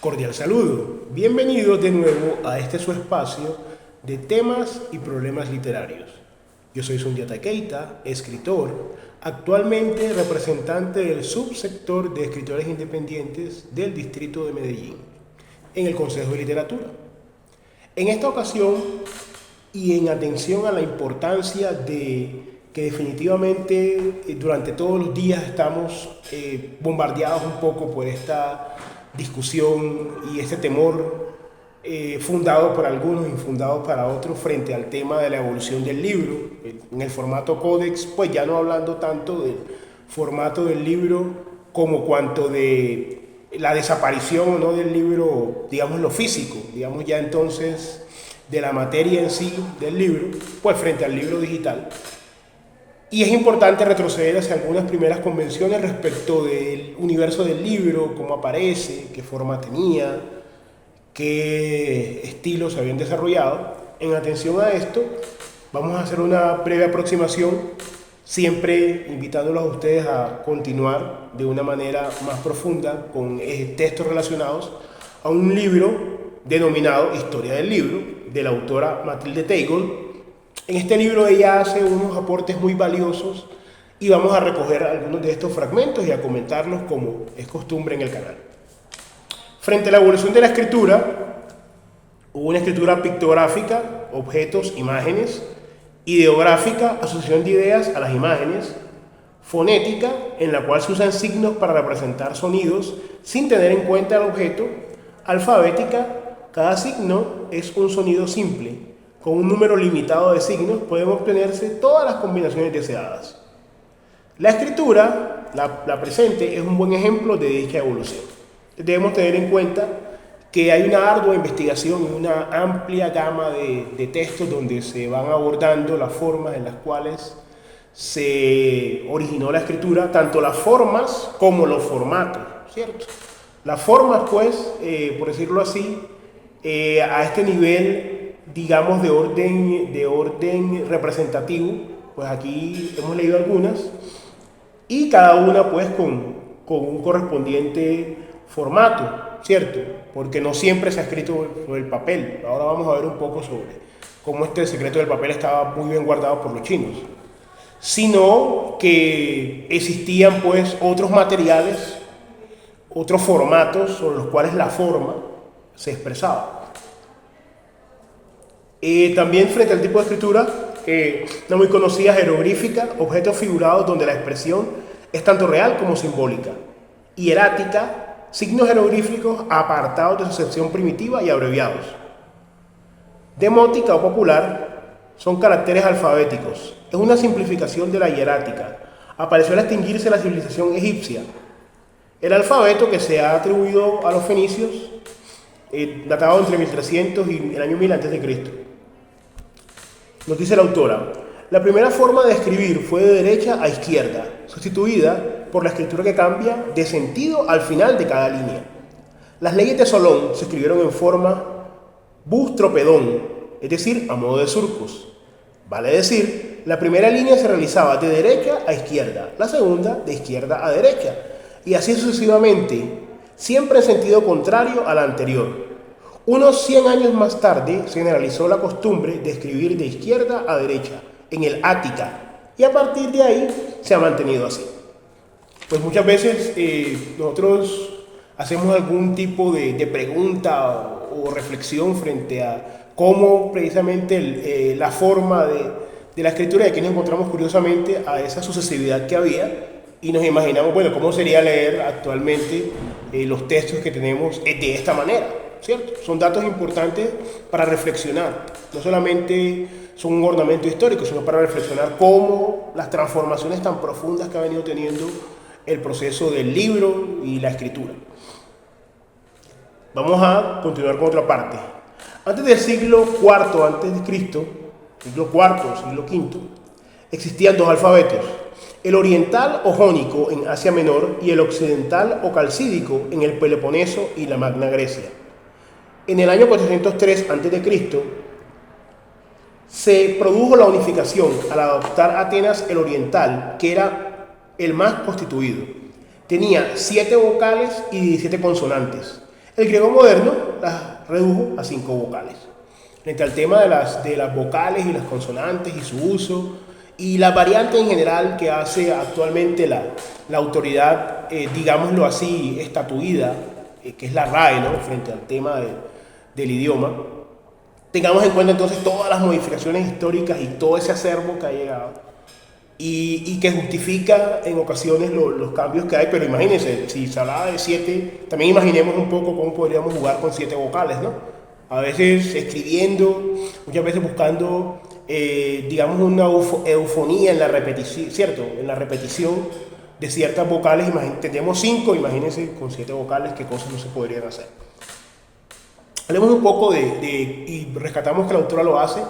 Cordial saludo. Bienvenidos de nuevo a este su espacio de temas y problemas literarios. Yo soy Sundiata Keita, escritor, actualmente representante del subsector de escritores independientes del Distrito de Medellín, en el Consejo de Literatura. En esta ocasión, y en atención a la importancia de que definitivamente durante todos los días estamos bombardeados un poco por esta discusión y este temor fundado por algunos, infundado para otros, frente al tema de la evolución del libro, en el formato códex, pues ya no hablando tanto del formato del libro como cuanto de la desaparición o no del libro, digamos lo físico, digamos ya entonces de la materia en sí del libro, pues frente al libro digital. Y es importante retroceder hacia algunas primeras convenciones respecto del universo del libro, cómo aparece, qué forma tenía, qué estilos se habían desarrollado. En atención a esto, vamos a hacer una breve aproximación, siempre invitándolos a ustedes a continuar de una manera más profunda con textos relacionados a un libro denominado Historia del Libro, de la autora Matilde Teigl. En este libro ella hace unos aportes muy valiosos y vamos a recoger algunos de estos fragmentos y a comentarlos como es costumbre en el canal. Frente a la evolución de la escritura, hubo una escritura pictográfica, objetos, imágenes, ideográfica, asociación de ideas a las imágenes, fonética, en la cual se usan signos para representar sonidos sin tener en cuenta el objeto, alfabética, cada signo es un sonido simple. Con un número limitado de signos pueden obtenerse todas las combinaciones deseadas. La escritura, la presente, es un buen ejemplo de dicha evolución. Debemos tener en cuenta que hay una ardua investigación y una amplia gama de textos donde se van abordando las formas en las cuales se originó la escritura, tanto las formas como los formatos, ¿cierto? Las formas, pues, por decirlo así, a este nivel, digamos, de orden representativo, pues aquí hemos leído algunas, y cada una pues con un correspondiente formato, ¿cierto? Porque no siempre se ha escrito sobre el papel. Ahora vamos a ver un poco sobre cómo este secreto del papel estaba muy bien guardado por los chinos, sino que existían pues otros materiales, otros formatos sobre los cuales la forma se expresaba. También frente al tipo de escritura, una muy conocida, jeroglífica, objetos figurados donde la expresión es tanto real como simbólica. Hierática, signos jeroglíficos apartados de su sección primitiva y abreviados. Demótica o popular son caracteres alfabéticos. Es una simplificación de la hierática. Apareció al extinguirse la civilización egipcia. El alfabeto que se ha atribuido a los fenicios, datado entre 1300 y el año 1000 a.C. Nos dice la autora: la primera forma de escribir fue de derecha a izquierda, sustituida por la escritura que cambia de sentido al final de cada línea. Las leyes de Solón se escribieron en forma bustropedón, es decir, a modo de surcos. Vale decir, la primera línea se realizaba de derecha a izquierda, la segunda de izquierda a derecha, y así sucesivamente, siempre en sentido contrario a la anterior. Unos 100 años más tarde se generalizó la costumbre de escribir de izquierda a derecha, en el Ática, y a partir de ahí se ha mantenido así. Pues muchas veces nosotros hacemos algún tipo de pregunta o reflexión frente a cómo precisamente la forma de la escritura, y aquí nos encontramos curiosamente a esa sucesividad que había, y nos imaginamos, bueno, cómo sería leer actualmente los textos que tenemos de esta manera, ¿cierto? Son datos importantes para reflexionar. No solamente son un ornamento histórico, sino para reflexionar cómo las transformaciones tan profundas que ha venido teniendo el proceso del libro y la escritura. Vamos a continuar con otra parte. Antes del siglo IV a.C., siglo IV, siglo V, existían dos alfabetos: el oriental o jónico en Asia Menor y el occidental o calcídico en el Peloponeso y la Magna Grecia. En el año 403 a.C. se produjo la unificación al adoptar Atenas el oriental, que era el más constituido. Tenía 7 vocales y 17 consonantes. El griego moderno las redujo a 5 vocales. Frente al tema de las vocales y las consonantes y su uso, y las variantes en general que hace actualmente la autoridad, digámoslo así, estatuida, que es la RAE, ¿no? Frente al tema del idioma, tengamos en cuenta entonces todas las modificaciones históricas y todo ese acervo que ha llegado y que justifica en ocasiones los cambios que hay, pero imagínense, si se hablaba de 7, también imaginemos un poco cómo podríamos jugar con 7 vocales, ¿no? A veces escribiendo, muchas veces buscando, digamos, una eufonía en la repetición, ¿cierto? En la repetición de ciertas vocales, tenemos 5, imagínense con 7 vocales qué cosas no se podrían hacer. Hablemos un poco y rescatamos que la autora lo hace,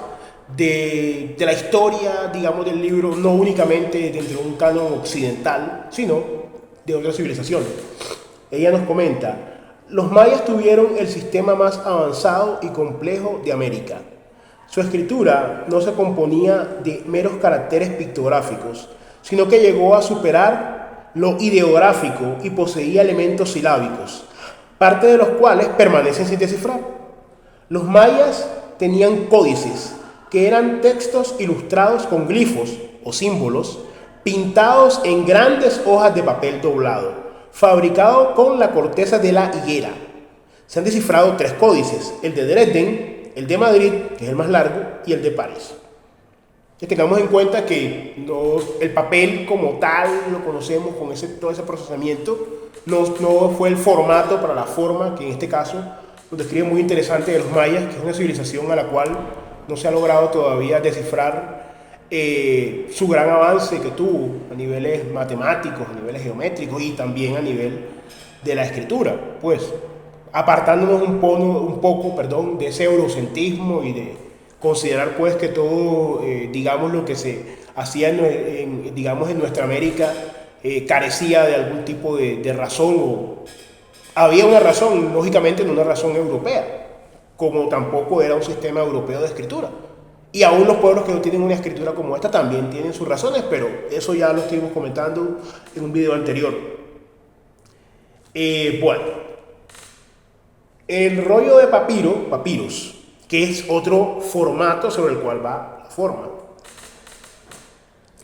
de la historia, digamos, del libro, no únicamente dentro de un canon occidental, sino de otras civilizaciones. Ella nos comenta: los mayas tuvieron el sistema más avanzado y complejo de América. Su escritura no se componía de meros caracteres pictográficos, sino que llegó a superar lo ideográfico y poseía elementos silábicos, parte de los cuales permanecen sin descifrar. Los mayas tenían códices, que eran textos ilustrados con glifos o símbolos, pintados en grandes hojas de papel doblado, fabricado con la corteza de la higuera. Se han descifrado 3 códices: el de Dresden, el de Madrid, que es el más largo, y el de París. Que tengamos en cuenta que el papel como tal, lo conocemos con todo ese procesamiento, no fue el formato para la forma que en este caso nos describe muy interesante de los mayas, que es una civilización a la cual no se ha logrado todavía descifrar su gran avance que tuvo a niveles matemáticos, a niveles geométricos y también a nivel de la escritura, pues apartándonos un poco de ese eurocentrismo y de considerar pues que todo, digamos, lo que se hacía digamos, en nuestra América carecía de algún tipo de razón, o había una razón, lógicamente no una razón europea, como tampoco era un sistema europeo de escritura. Y aún los pueblos que no tienen una escritura como esta también tienen sus razones, pero eso ya lo estuvimos comentando en un video anterior. Bueno, el rollo de papyrus, que es otro formato sobre el cual va la forma,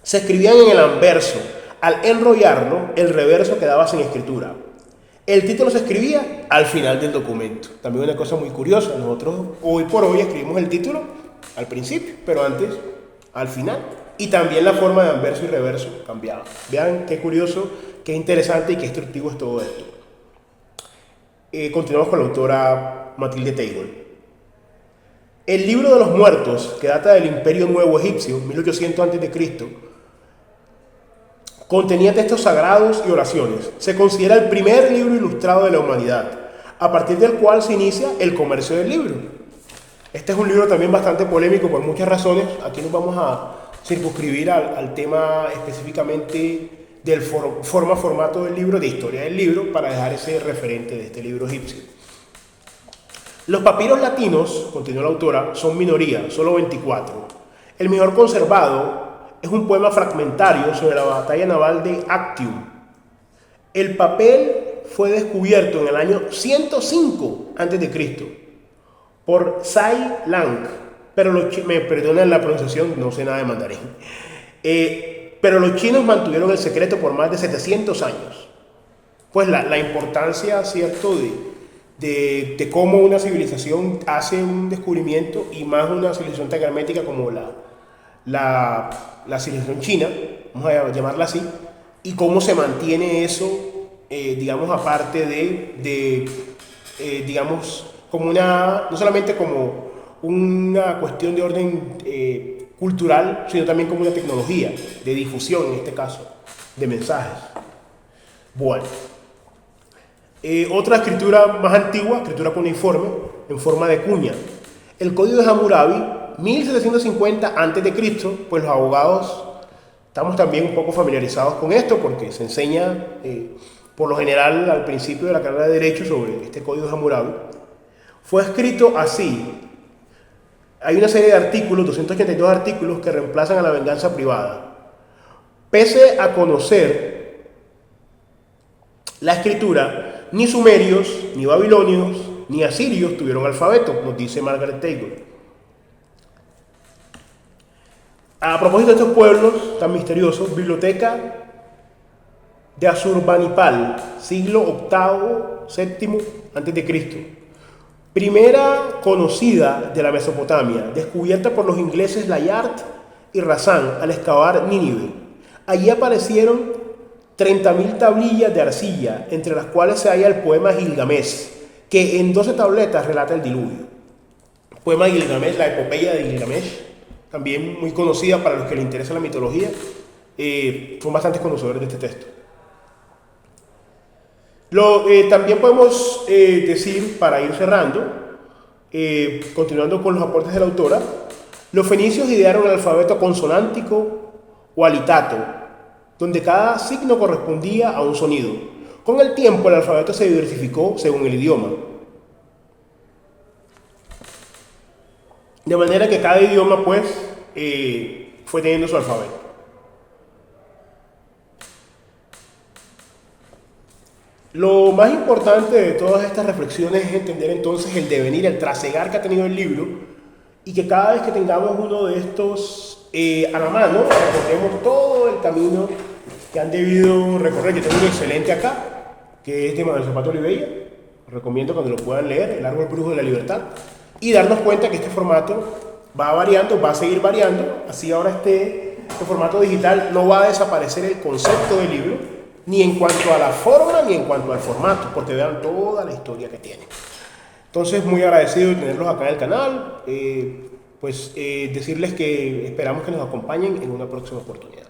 se escribían en el anverso. Al enrollarlo, el reverso quedaba sin escritura. El título se escribía al final del documento. También una cosa muy curiosa, nosotros hoy por hoy escribimos el título al principio, pero antes al final. Y también la forma de anverso y reverso cambiaba. Vean qué curioso, qué interesante y qué instructivo es todo esto. Continuamos con la autora Matilde Taylor. El libro de los muertos, que data del Imperio Nuevo Egipcio, 1800 a.C., contenía textos sagrados y oraciones. Se considera el primer libro ilustrado de la humanidad, a partir del cual se inicia el comercio del libro. Este es un libro también bastante polémico por muchas razones. Aquí nos vamos a circunscribir al tema específicamente del formato del libro, de historia del libro, para dejar ese referente de este libro egipcio. Los papiros latinos, continúa la autora, son minoría, solo 24. El mejor conservado es un poema fragmentario sobre la batalla naval de Actium. El papel fue descubierto en el año 105 a.C. por Sai Lang, pero me perdonan la pronunciación, no sé nada de mandarín. Pero los chinos mantuvieron el secreto por más de 700 años. Pues la importancia, ¿cierto?, de cómo una civilización hace un descubrimiento, y más una civilización tan hermética como la civilización china, vamos a llamarla así, y cómo se mantiene eso, digamos, aparte digamos, como no solamente como una cuestión de orden cultural, sino también como una tecnología de difusión, en este caso, de mensajes. Bueno, otra escritura más antigua, escritura cuneiforme, en forma de cuña. El Código de Hammurabi, 1750 a.C., pues los abogados estamos también un poco familiarizados con esto, porque se enseña por lo general al principio de la carrera de Derecho sobre este Código de Hammurabi. Fue escrito así. Hay una serie de artículos, 282 artículos, que reemplazan a la venganza privada. Pese a conocer la escritura, Ni sumerios, ni babilonios, ni asirios tuvieron alfabeto, nos dice Margaret Taylor. A propósito de estos pueblos tan misteriosos, Biblioteca de Asurbanipal, siglo VIII, VII a.C. Primera conocida de la Mesopotamia, descubierta por los ingleses Layard y Razan al excavar Nínive. Allí aparecieron 30.000 tablillas de arcilla, entre las cuales se halla el poema Gilgamesh, que en 12 tabletas relata el diluvio. El poema Gilgamesh, la epopeya de Gilgamesh, también muy conocida para los que les interesa la mitología, son bastante conocedores de este texto. También podemos decir, para ir cerrando, continuando con los aportes de la autora, los fenicios idearon el alfabeto consonántico o alitato, donde cada signo correspondía a un sonido. Con el tiempo el alfabeto se diversificó según el idioma, de manera que cada idioma pues fue teniendo su alfabeto. Lo más importante de todas estas reflexiones es entender entonces el devenir, el trasegar que ha tenido el libro, y que cada vez que tengamos uno de estos a la mano, recordemos todo el camino que han debido recorrer. Yo tengo uno excelente acá, que es de Manuel Zapata Olivella, recomiendo cuando lo puedan leer, El árbol brujo de la libertad, y darnos cuenta que este formato va variando, va a seguir variando. Así ahora este formato digital no va a desaparecer el concepto del libro, ni en cuanto a la forma ni en cuanto al formato, porque vean toda la historia que tiene. Entonces, muy agradecido de tenerlos acá en el canal, decirles que esperamos que nos acompañen en una próxima oportunidad.